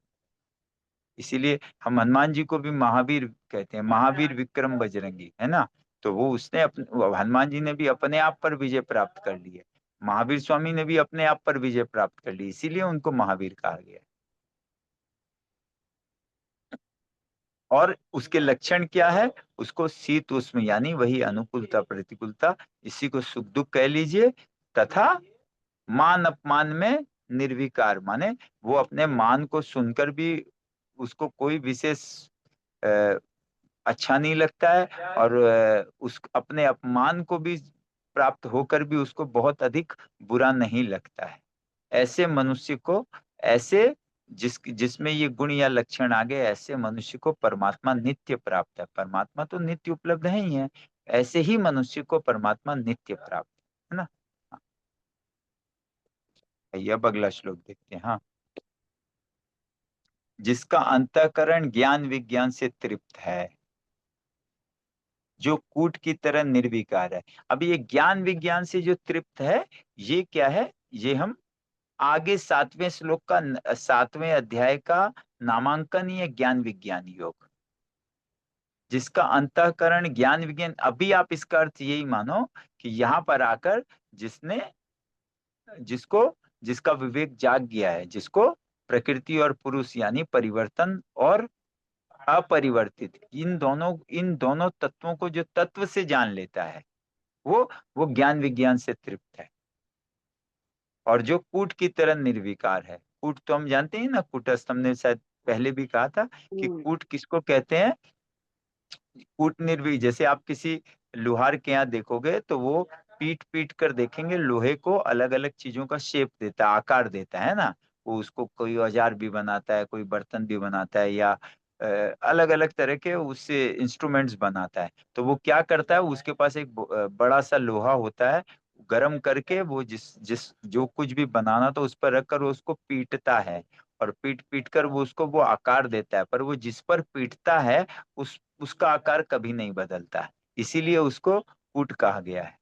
इसीलिए हम हनुमान जी को भी महावीर कहते हैं। महावीर विक्रम बजरंगी, है ना। तो वो उसने हनुमान जी ने भी अपने आप पर विजय प्राप्त कर ली है। महावीर स्वामी ने भी अपने आप पर विजय प्राप्त कर ली, इसीलिए उनको महावीर कहा गया है। और उसके लक्षण क्या है? उसको शीत उष्ण यानी वही अनुकूलता प्रतिकूलता, इसी को सुख दुख कह लीजिए। तथा मान अपमान में निर्विकार, माने वो अपने मान को सुनकर भी उसको कोई विशेष अ, अच्छा नहीं लगता है। और उस अपने अपमान को भी प्राप्त होकर भी उसको बहुत अधिक बुरा नहीं लगता है। ऐसे मनुष्य को, ऐसे जिसमें ये गुण या लक्षण आ गए, ऐसे मनुष्य को परमात्मा नित्य प्राप्त है। परमात्मा तो नित्य उपलब्ध है ही है। ऐसे ही मनुष्य को परमात्मा नित्य प्राप्त है ना। हाँ, आइए अब अगला श्लोक देखते हैं। हाँ, जिसका अंतःकरण ज्ञान विज्ञान से तृप्त है, जो कूट की तरह निर्विकार है। अब ये ज्ञान विज्ञान से जो तृप्त है, ये क्या है? ये हम आगे 7वें श्लोक का 7वें अध्याय का नामांकन ही है, ज्ञान विज्ञान योग। जिसका अंतःकरण ज्ञान विज्ञान, अभी आप इसका अर्थ यही मानो कि यहाँ पर आकर जिसने जिसको जिसका विवेक जाग गया है, जिसको प्रकृति और पुरुष यानी परिवर्तन और अपरिवर्तित, इन दोनों तत्वों को जो तत्व से जान लेता है, वो वो ज्ञान विज्ञान से तृप्त है। और जो कूट की तरह निर्विकार है। कूट तो हम जानते हैं ना, कूटस्थ, हमने शायद पहले भी कहा था कि हम्म। कूट किसको कहते हैं। कूट निर्वी जैसे आप किसी लोहार के यहाँ देखोगे तो वो पीट पीट कर देखेंगे, लोहे को अलग अलग चीजों का शेप देता है, आकार देता है ना। वो उसको कोई औजार भी बनाता है, कोई बर्तन भी बनाता है, या अलग अलग तरह के उससे इंस्ट्रूमेंट्स बनाता है। तो वो क्या करता है, उसके पास एक बड़ा सा लोहा होता है। गरम करके वो जिस जिस जो कुछ भी बनाना तो उस पर रखकर वो उसको पीटता है। और पीट पीट कर वो आकार देता है। पर वो जिस पर पीटता है उसका आकार कभी नहीं बदलता है। इसीलिए उसको कूट कहा गया है।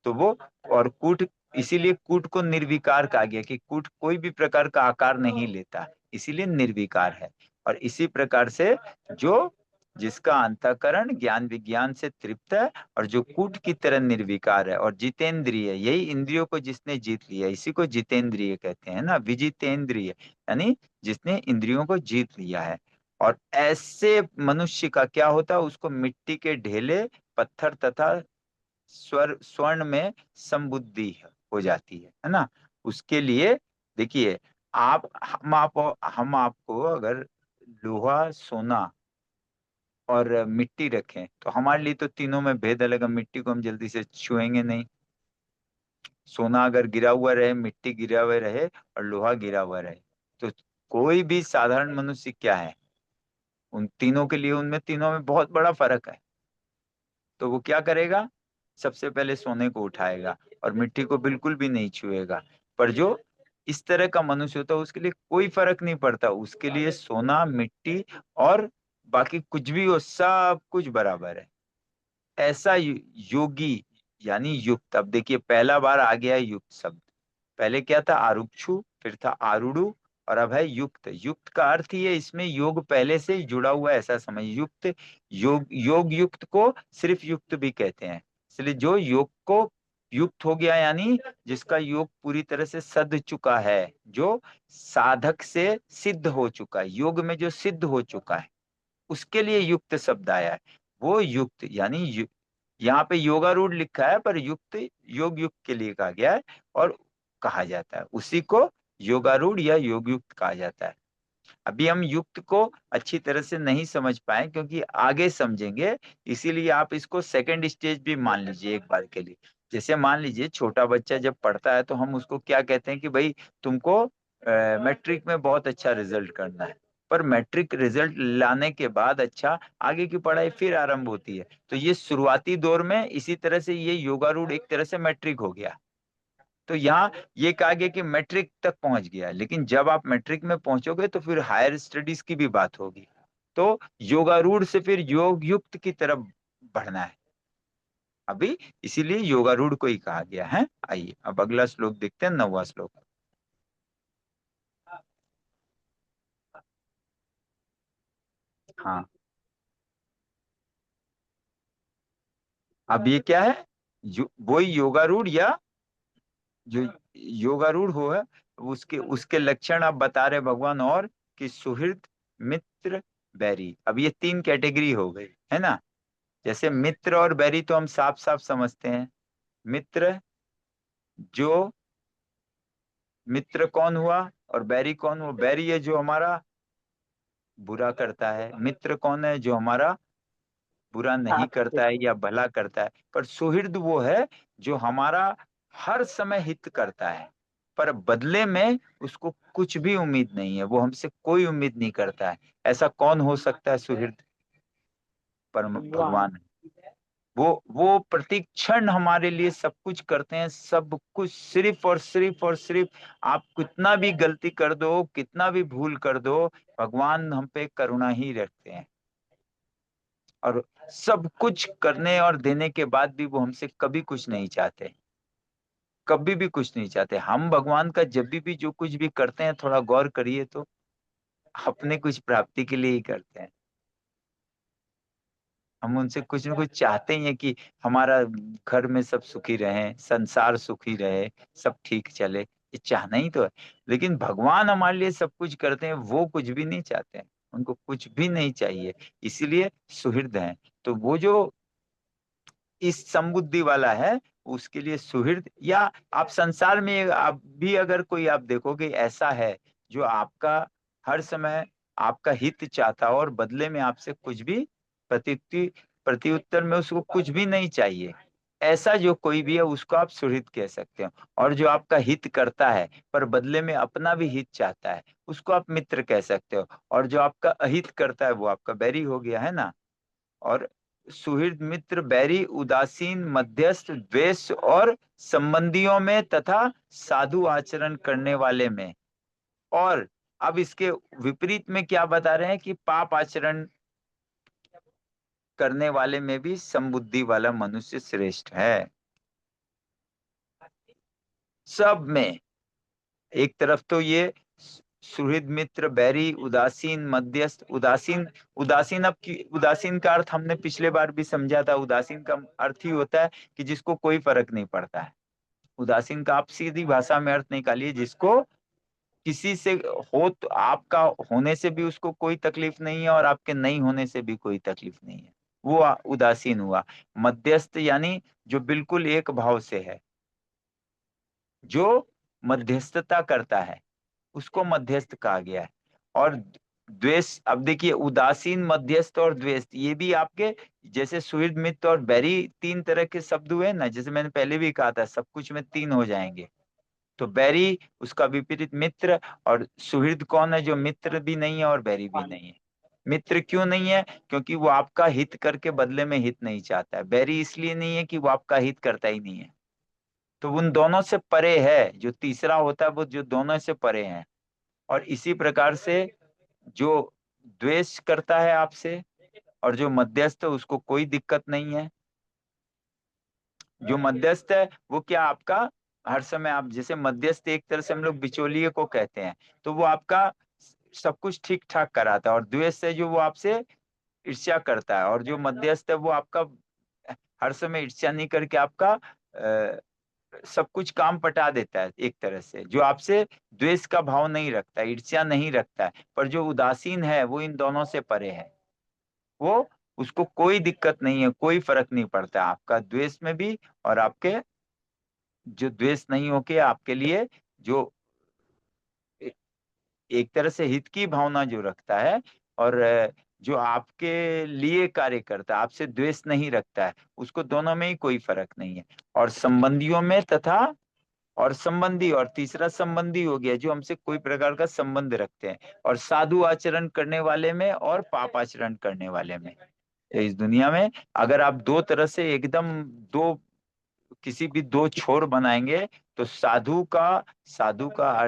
तो वो और कूट, इसीलिए कूट को निर्विकार कहा गया कि कूट कोई भी प्रकार का आकार नहीं लेता, इसीलिए निर्विकार है। और इसी प्रकार से जो जिसका अंतःकरण ज्ञान विज्ञान से तृप्त है और जो कूट की तरह निर्विकार है और जितेंद्रिय, यही इंद्रियों को जिसने जीत लिया, इसी को जितेंद्रिय कहते हैं ना, विजितेंद्रिय यानी जिसने इंद्रियों को जीत लिया है। और ऐसे मनुष्य का क्या होता है? उसको मिट्टी के ढेले, पत्थर तथा स्वर्ण में संबुद्धि हो जाती है ना। उसके लिए देखिए, हम आपको अगर लोहा, सोना और मिट्टी रखें तो हमारे लिए तो तीनों में भेद अलग है। मिट्टी को हम जल्दी से छुएंगे नहीं। सोना अगर गिरा हुआ रहे, मिट्टी गिरा हुआ रहे और लोहा गिरा हुआ रहे, तो कोई भी साधारण मनुष्य क्या है, उन तीनों के लिए, उनमें तीनों में बहुत बड़ा फर्क है। तो वो क्या करेगा, सबसे पहले सोने को उठाएगा और मिट्टी को बिल्कुल भी नहीं छुएगा। पर जो इस तरह का मनुष्य होता है उसके लिए कोई फर्क नहीं पड़ता, उसके लिए सोना, मिट्टी और बाकी कुछ भी हो, सब कुछ बराबर है। ऐसा योगी यानी युक्त। अब देखिए पहला बार आ गया है युक्त शब्द। पहले क्या था, आरुक्षु, फिर था आरुड़ु, और अब है युक्त। युक्त का अर्थ ही है, इसमें योग पहले से ही जुड़ा हुआ है ऐसा समझ। युक्त, योग युक्त को सिर्फ युक्त भी कहते हैं। इसलिए जो योग को युक्त हो गया यानी जिसका योग पूरी तरह से सध चुका है, जो साधक से सिद्ध हो चुका है, योग में जो सिद्ध हो चुका है, उसके लिए युक्त शब्द आया है। वो युक्त यानी यहाँ पे योगारूढ़ लिखा है पर युक्त योग युक्त के लिए कहा गया है, और कहा जाता है उसी को योगारूढ़ या योग युक्त कहा जाता है। अभी हम युक्त को अच्छी तरह से नहीं समझ पाए क्योंकि आगे समझेंगे, इसीलिए आप इसको सेकंड स्टेज भी मान लीजिए एक बार के लिए। जैसे मान लीजिए छोटा बच्चा जब पढ़ता है तो हम उसको क्या कहते हैं कि भाई तुमको मैट्रिक में बहुत अच्छा रिजल्ट करना है। पर मैट्रिक रिजल्ट लाने के बाद अच्छा आगे की पढ़ाई फिर आरंभ होती है। तो ये शुरुआती दौर में इसी तरह से ये योगारूढ़ एक तरह से मैट्रिक हो गया। तो यहाँ ये कहा गया कि मैट्रिक तक पहुंच गया, लेकिन जब आप मैट्रिक में पहुंचोगे तो फिर हायर स्टडीज की भी बात होगी। तो योगारूढ़ से फिर योग युक्त की तरफ बढ़ना है अभी, इसीलिए योगारूढ़ को ही कहा गया है। आइए अब अगला श्लोक देखते हैं, 9वां श्लोक। हाँ, अब ये क्या है, वही योगारूढ़ या जो योगारूढ़ हो है, उसके उसके लक्षण आप बता रहे भगवान, और कि सुहृद, मित्र, बैरी। अब ये तीन कैटेगरी हो गई है ना। जैसे मित्र और बैरी तो हम साफ साफ समझते हैं। मित्र, जो मित्र कौन हुआ, और बैरी कौन हुआ। बैरी है जो हमारा बुरा करता है, मित्र कौन है जो हमारा बुरा नहीं करता है या भला करता है। पर सुहृद वो है जो हमारा हर समय हित करता है, पर बदले में उसको कुछ भी उम्मीद नहीं है, वो हमसे कोई उम्मीद नहीं करता है। ऐसा कौन हो सकता है सुहृद, परम भगवान। वो प्रति क्षण हमारे लिए सब कुछ करते हैं, सब कुछ, सिर्फ और सिर्फ और सिर्फ। आप कितना भी गलती कर दो, कितना भी भूल कर दो, भगवान हम पे करुणा ही रखते हैं। और सब कुछ करने और देने के बाद भी वो हमसे कभी कुछ नहीं चाहते, कभी भी कुछ नहीं चाहते। हम भगवान का जब भी जो कुछ भी करते हैं, थोड़ा गौर करिए तो अपने कुछ प्राप्ति के लिए ही करते हैं। हम उनसे कुछ ना कुछ चाहते ही हैं कि हमारा घर में सब सुखी रहे, संसार सुखी रहे, सब ठीक चले, ये चाहना ही तो है। लेकिन भगवान हमारे लिए सब कुछ करते हैं, वो कुछ भी नहीं चाहते हैं, उनको कुछ भी नहीं चाहिए, इसीलिए सुहृद हैं। तो वो जो इस समबुद्धि वाला है, उसके लिए सुहृद, या आप संसार में आप भी अगर कोई आप देखोगे ऐसा है जो आपका हर समय आपका हित चाहता हो और बदले में आपसे कुछ भी प्रत्युत्ति प्रत्युत्तर में उसको कुछ भी नहीं चाहिए, ऐसा जो कोई भी है उसको आप सुहृद कह सकते हो। और जो आपका हित करता है पर बदले में अपना भी हित चाहता है, उसको आप मित्र कह सकते हो। और जो आपका अहित करता है वो आपका बैरी हो गया है ना। और सुहृद, मित्र, बैरी, उदासीन, मध्यस्थ, द्वेष, और संबंधियों में तथा साधु आचरण करने वाले में। और अब इसके विपरीत में क्या बता रहे हैं कि पाप आचरण करने वाले में भी समबुद्धि वाला मनुष्य श्रेष्ठ है। सब में एक तरफ तो ये सुहृद, मित्र, बैरी, उदासीन, मध्यस्थ। उदासीन, उदासीन, अब की उदासीन का अर्थ हमने पिछले बार भी समझा था। उदासीन का अर्थ ही होता है कि जिसको कोई फर्क नहीं पड़ता है। उदासीन का आप सीधी भाषा में अर्थ निकालिए, जिसको किसी से हो तो आपका होने से भी उसको कोई तकलीफ नहीं है और आपके नहीं होने से भी कोई तकलीफ नहीं है, वो उदासीन हुआ। मध्यस्थ यानी जो बिल्कुल एक भाव से है, जो मध्यस्थता करता है, उसको मध्यस्थ कहा गया है। और द्वेष, अब देखिए उदासीन, मध्यस्थ और द्वेष, ये भी आपके जैसे सुहृद, मित्र और बैरी तीन तरह के शब्द हुए ना, जैसे मैंने पहले भी कहा था सब कुछ में तीन हो जाएंगे। तो बैरी उसका विपरीत मित्र, और सुहृद कौन है जो मित्र भी नहीं है और बैरी भी नहीं है। मित्र क्यों नहीं है? क्योंकि वो आपका हित करके बदले में हित नहीं चाहता है। बैरी इसलिए नहीं है कि वो आपका हित करता ही नहीं है। तो उन दोनों से परे है। जो तीसरा होता है वो जो दोनों से परे है। और इसी प्रकार से जो द्वेष करता है आपसे और जो मध्यस्थ है उसको कोई दिक्कत नहीं है। जो मध्यस्थ है वो क्या आपका हर समय, आप जैसे मध्यस्थ एक तरह से हम लोग बिचौलिए को कहते हैं, तो वो आपका सब कुछ ठीक ठाक कराता है। और द्वेष है जो वो आपसे ईर्ष्या करता है। और जो मध्यस्थ है वो आपका हर समय ईर्ष्या नहीं करके आपका सब कुछ काम पटा देता है। एक तरह से जो आपसे द्वेष का भाव नहीं रखता है, ईर्ष्या नहीं रखता है। पर जो उदासीन है वो इन दोनों से परे है। वो उसको कोई दिक्कत नहीं है, कोई फर्क नहीं पड़ता आपका द्वेष में भी, और आपके जो द्वेष नहीं होके आपके लिए जो ए- एक तरह से हित की भावना जो रखता है, और जो आपके लिए कार्य करता है, आपसे द्वेष नहीं रखता है, उसको दोनों में ही कोई फर्क नहीं है। और संबंधियों में तथा, और संबंधी, और तीसरा संबंधी हो गया जो हमसे कोई प्रकार का संबंध रखते हैं, और साधु आचरण करने वाले में और पाप आचरण करने वाले में। तो इस दुनिया में अगर आप दो तरह से एकदम दो किसी भी दो छोर बनाएंगे, तो साधु का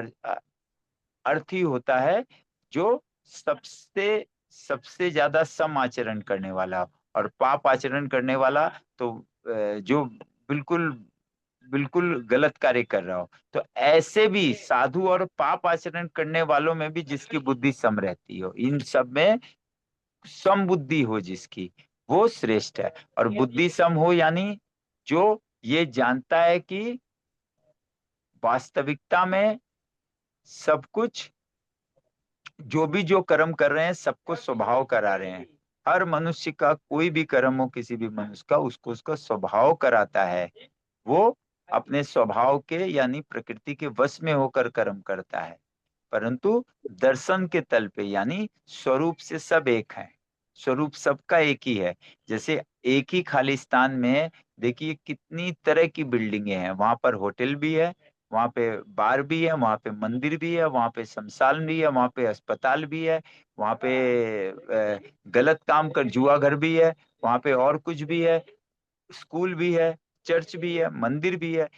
अर्थ ही होता है जो सबसे सबसे ज्यादा सम आचरण करने वाला। और पाप आचरण करने वाला तो जो बिल्कुल बिल्कुल गलत कार्य कर रहा हो। तो ऐसे भी साधु और पाप आचरण करने वालों में भी जिसकी बुद्धि सम रहती हो, इन सब में सम बुद्धि हो जिसकी, वो श्रेष्ठ है। और बुद्धि सम हो यानी जो ये जानता है कि वास्तविकता में सब कुछ, जो भी जो कर्म कर रहे हैं सबको स्वभाव करा रहे हैं। हर मनुष्य का कोई भी कर्म हो, किसी भी मनुष्य का, उसको उसका स्वभाव कराता है। वो अपने स्वभाव के यानी प्रकृति के वश में होकर कर्म करता है। परंतु दर्शन के तल पे यानी स्वरूप से सब एक है। स्वरूप सबका एक ही है। जैसे एक ही खालिस्तान में देखिए कितनी तरह की बिल्डिंगें हैं। वहां पर होटल भी है, वहां पे बार भी है, वहां पे मंदिर भी है, वहां पे शमशान भी है, वहां पे अस्पताल भी है, वहां पे गलत काम कर जुआ घर भी है, वहां पे और कुछ भी है, स्कूल भी है, चर्च भी है, मंदिर भी है।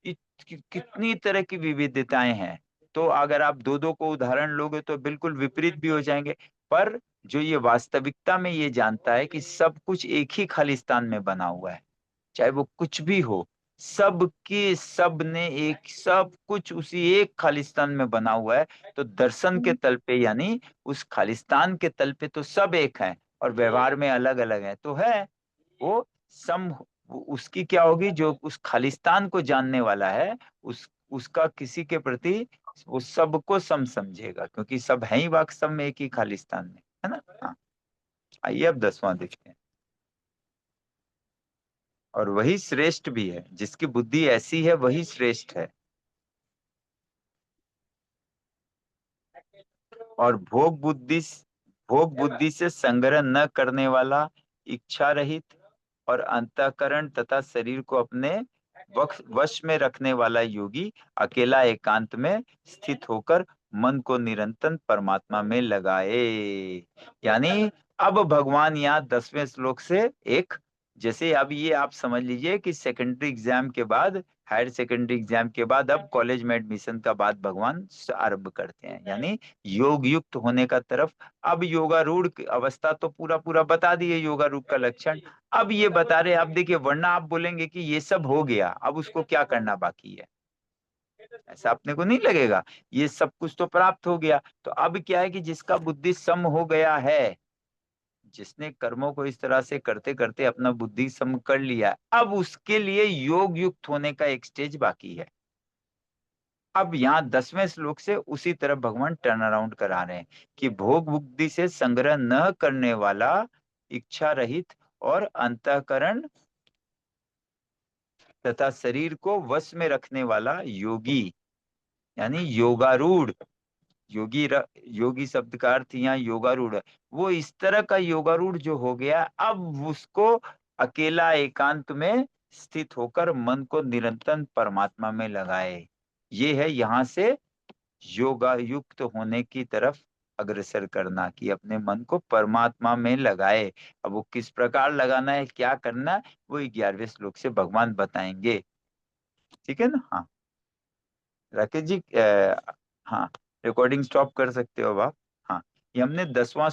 कितनी तरह की विविधताएं हैं। तो अगर आप दो दो को उदाहरण लोगे तो बिल्कुल विपरीत भी हो जाएंगे। पर जो ये वास्तविकता में ये जानता है कि सब कुछ एक ही खालिस्तान में बना हुआ है, चाहे वो कुछ भी हो, सब के सब ने एक सब कुछ उसी एक खालिस्तान में बना हुआ है। तो दर्शन के तल पे यानी उस खालिस्तान के तल पे तो सब एक है, और व्यवहार में अलग अलग है तो है वो सम। उसकी क्या होगी, जो उस खालिस्तान को जानने वाला है, उसका किसी के प्रति वो सबको सम समझेगा, क्योंकि सब है ही वास्तव में एक ही खालिस्तान में, है ना। हाँ, आइए अब 10वां देखते हैं। और वही श्रेष्ठ भी है, जिसकी बुद्धि ऐसी है वही श्रेष्ठ है। और भोग बुद्धि से संग्रह न करने वाला, इच्छा रहित और अंतःकरण तथा शरीर को अपने वश में रखने वाला योगी अकेला एकांत में स्थित होकर मन को निरंतर परमात्मा में लगाए। यानी अब भगवान यहाँ 10वें श्लोक से एक, जैसे अब ये आप समझ लीजिए कि सेकेंडरी एग्जाम के बाद, हायर सेकेंडरी एग्जाम के बाद अब कॉलेज में एडमिशन का बात भगवान आरंभ करते हैं, यानी योग युक्त होने का तरफ। अब योगारूढ़ की अवस्था तो पूरा पूरा बता दिए, योगारूढ़ का लक्षण। अब ये बता रहे, अब देखिए, वरना आप बोलेंगे कि ये सब हो गया, अब उसको क्या करना बाकी है, ऐसा अपने को नहीं लगेगा। ये सब कुछ तो प्राप्त हो गया, तो अब क्या है कि जिसका बुद्धि सम हो गया है, जिसने कर्मों को इस तरह से करते करते अपना बुद्धि सम कर लिया, अब उसके लिए योग युक्त होने का एक स्टेज बाकी है। अब यहाँ 10वें श्लोक से उसी तरफ भगवान टर्न अराउंड करा रहे हैं कि भोग बुद्धि से संग्रह न करने वाला, इच्छा रहित और अंतःकरण तथा शरीर को वश में रखने वाला योगी, यानी योगारूढ़। योगी शब्द का अर्थ यहाँ योगारूढ़ है। वो इस तरह का योगारूढ़ जो हो गया, अब उसको अकेला एकांत में स्थित होकर मन को निरंतर परमात्मा में लगाए। ये है यहाँ से योगा युक्त होने की तरफ अग्रसर करना, कि अपने मन को परमात्मा में लगाए। अब वो किस प्रकार लगाना है, क्या करना है, वो 11वें श्लोक से भगवान बताएंगे। ठीक है ना? हाँ राकेश जी, हाँ रिकॉर्डिंग स्टॉप कर सकते हो अब आप। हाँ, ये हमने 10वां